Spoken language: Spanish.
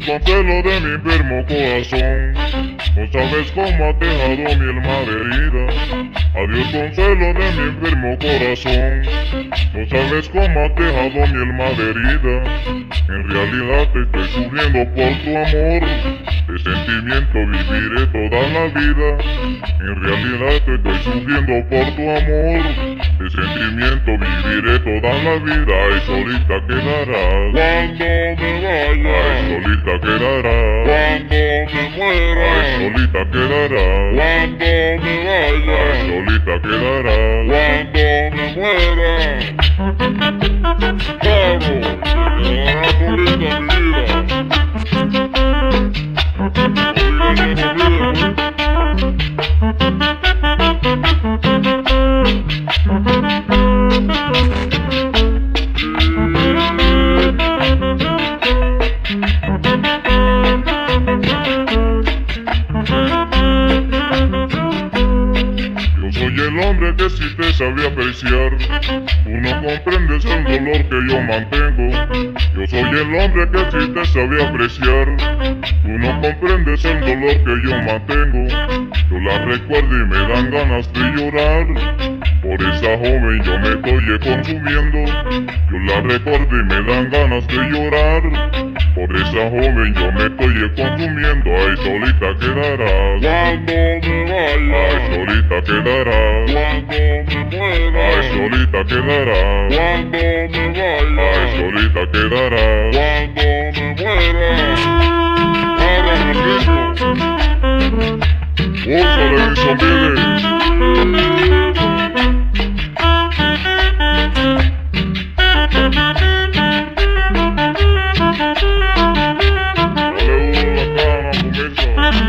Consuelo de mi enfermo corazón, no sabes cómo has dejado mi alma herida. Adiós consuelo de mi enfermo corazón, no sabes cómo has dejado mi alma herida. En realidad te estoy sufriendo por tu amor, de sentimiento viviré toda la vida. En realidad te estoy sufriendo por tu amor, de sentimiento viviré toda la vida. Y solita quedarás Cuando me vaya, ay, solita quedarás cuando me muera, ay, solita quedarás cuando me vaya, ay, solita quedarás cuando me muera. Claro, te quedará solita mi vida. Olvídate de mi vida, Yo soy el hombre que sí te sabe apreciar, tú no comprendes el dolor que yo mantengo. Yo soy el hombre que sí te sabe apreciar, tú no comprendes el dolor que yo mantengo. Yo la recuerdo y me dan ganas de llorar, por esa joven yo me estoy consumiendo. Yo la recuerdo y me dan ganas de llorar, por esa joven yo me estoy consumiendo. Ay, solita quedarás cuando me vaya, ay, solita quedarás cuando me muera, ay, solita quedarás cuando me vaya, ay, solita quedarás cuando me muera. Para mi ritmo, Gózale, Edison Vélez. Dale duro a la cana, comienza.